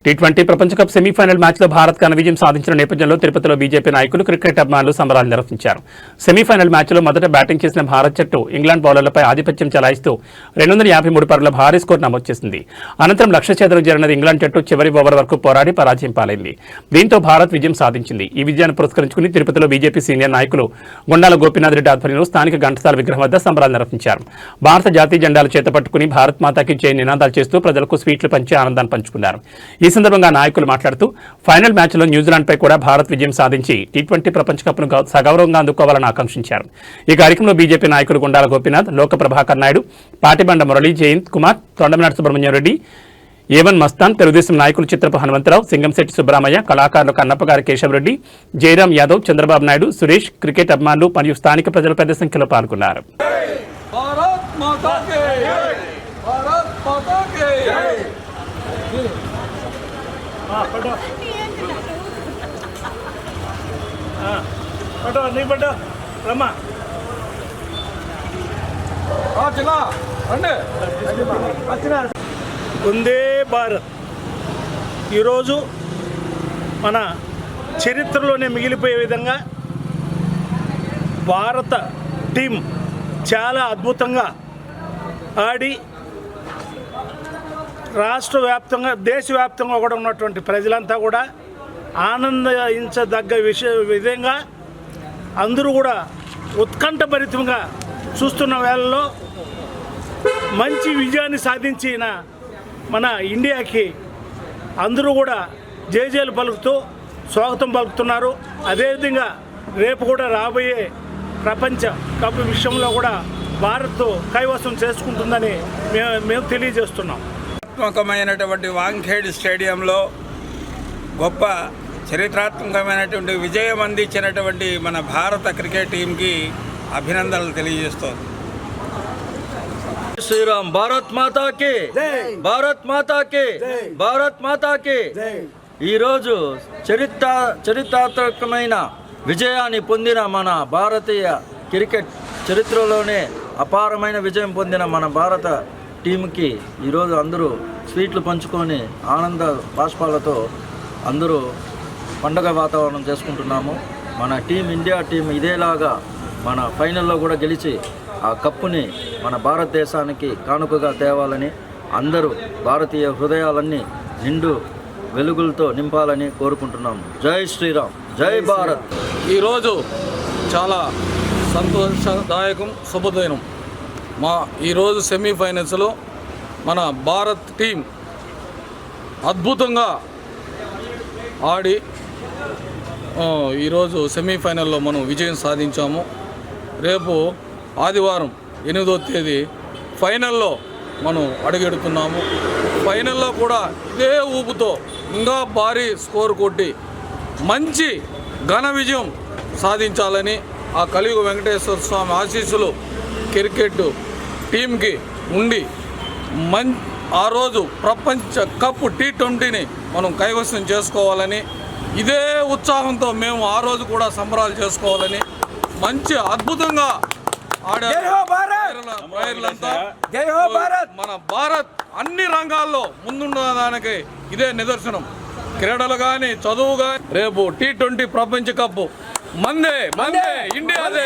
T20 ప్రపంచ cup semi-final మ్యాచ్లో భారత్ ఘన విజయం సాధించిన నేపథ్యంలో తిరుపతిలో బీజేపీ నాయకులు క్రికెట్ అభిమానులు సంబరాలు నిర్వహించారు. సెమీఫైనల్ మ్యాచ్లో మొదట బ్యాటింగ్ చేసిన భారత్ జట్టు ఇంగ్లాండ్ బౌలర్లపై ఆధిపత్యం చెలాయిస్తూ 253 పరుగుల భారీ స్కోర్ నమోదు చేసింది. అనంతరం లక్ష్య ఛేదనకు చేరిన ఇంగ్లాండ్ జట్టు చివరి ఓవర్ వరకు పోరాడి పరాజయం పాలైంది. దీంతో భారత్ విజయం సాధించింది. ఈ విజయాన్ని పురస్కరించుకుని తిరుపతిలో బీజేపీ సీనియర్ నాయకులు గుండాల గోపీనాథ్ రెడ్డి ఆధ్వర్యంలో స్థానిక ఘంటసాల విగ్రహం వద్ద సంబరాలు నిర్వహించారు. భారత జాతీయ జెండాలు చేతపట్టుకుని భారత్ మాతాకి జై నినాదాలు చేస్తూ ప్రజలకు స్వీట్లు పంచి ఆనందాన్ని పంచుకున్నారు. ఈ సందర్భంగా నాయకులు మాట్లాడుతూ ఫైనల్ మ్యాచ్లో న్యూజిలాండ్పై కూడా భారత్ విజయం సాధించి టీ20 ప్రపంచ కప్ను సగౌరవంగా అందుకోవాలని ఆకాంక్షించారు. ఈ కార్యక్రమంలో బీజేపీ నాయకులు గుండాల గోపీనాథ్, లోక ప్రభాకర్ నాయుడు, పాటిబండ మురళీ, జయంత్ కుమార్, తొండమనాటి సుబ్రహ్మణ్యం రెడ్డి, ఏవన్ మస్తాన్, తెలుగుదేశం నాయకులు చిత్రపు హనుమంతరావు, సింగంశెట్టి సుబ్బరామయ్య, కళాకారులు కన్నప్పగారి కేశవరెడ్డి, జయరాం యాదవ్, చంద్రబాబు నాయుడు, సురేష్, క్రికెట్ అభిమానులు మరియు స్థానిక ప్రజలు పెద్ద సంఖ్యలో పాల్గొన్నారు. వందే భారత్ ఈరోజు మన చరిత్రలోనే మిగిలిపోయే విధంగా భారత టీం చాలా అద్భుతంగా ఆడి రాష్ట్ర వ్యాప్తంగా దేశవ్యాప్తంగా కూడా ఉన్నటువంటి ప్రజలంతా కూడా ఆనందించదగ్గ విధంగా అందరూ కూడా ఉత్కంఠభరితంగా చూస్తున్న వేళల్లో మంచి విజయాన్ని సాధించిన మన ఇండియాకి అందరూ కూడా జేజేలు పలుకుతూ స్వాగతం పలుకుతున్నారు. అదేవిధంగా రేపు కూడా రాబోయే ప్రపంచ కప్ విషయంలో కూడా భారత్ కైవసం చేసుకుంటుందని మేము తెలియజేస్తున్నాం. చారిత్రాత్మకమైనటువంటి వాంఖేడ్ స్టేడియంలో గొప్ప చరిత్రాత్మకమైనటువంటి విజయం అందించినటువంటి మన భారత క్రికెట్ టీంకి అభినందనలు తెలియజేస్తోంది. శ్రీరామ్. భారత్ మాతాకి, భారత్ మాతాకి, భారత్ మాతాకి. ఈరోజు చరిత్రాత్మకమైన విజయాన్ని పొందిన మన భారతీయ క్రికెట్ చరిత్రలోనే అపారమైన విజయం పొందిన మన భారత టీంకి ఈరోజు అందరూ స్వీట్లు పంచుకొని ఆనంద బాష్పాలతో అందరూ పండగ వాతావరణం చేసుకుంటున్నాము. మన ఇండియా టీం ఇదేలాగా మన ఫైనల్లో కూడా గెలిచి ఆ కప్పుని మన భారతదేశానికి కానుకగా తేవాలని అందరూ భారతీయ హృదయాలన్నీ నిండు వెలుగులతో నింపాలని కోరుకుంటున్నాము. జై శ్రీరామ్, జై భారత్. ఈరోజు చాలా సంతోషదాయకం, శుభదినం. ఈరోజు సెమీఫైనల్స్లో మన భారత్ టీం అద్భుతంగా ఆడి ఈరోజు సెమీఫైనల్లో మనం విజయం సాధించాము. రేపు ఆదివారం 8వ తేదీ ఫైనల్లో మనం అడుగెడుతున్నాము. ఫైనల్లో కూడా ఇదే ఊపుతో ఇంకా భారీ స్కోర్ కొట్టి మంచి ఘన విజయం సాధించాలని ఆ కలియుగ వెంకటేశ్వర స్వామి ఆశీస్సులు క్రికెట్ టీంకి ఉండి ఆ రోజు ప్రపంచ కప్ టీ20ని మనం కైవసం చేసుకోవాలని, ఇదే ఉత్సాహంతో మేము ఆ రోజు కూడా సంబరాలు చేసుకోవాలని మంచి అద్భుతంగా ఆడారంతా. మన భారత్ అన్ని రంగాల్లో ముందుండడానికి ఇదే నిదర్శనం. క్రీడలు కానీ, చదువు కానీ. రేపు టీ20 ప్రపంచ కప్ మందే, ఇండియాదే.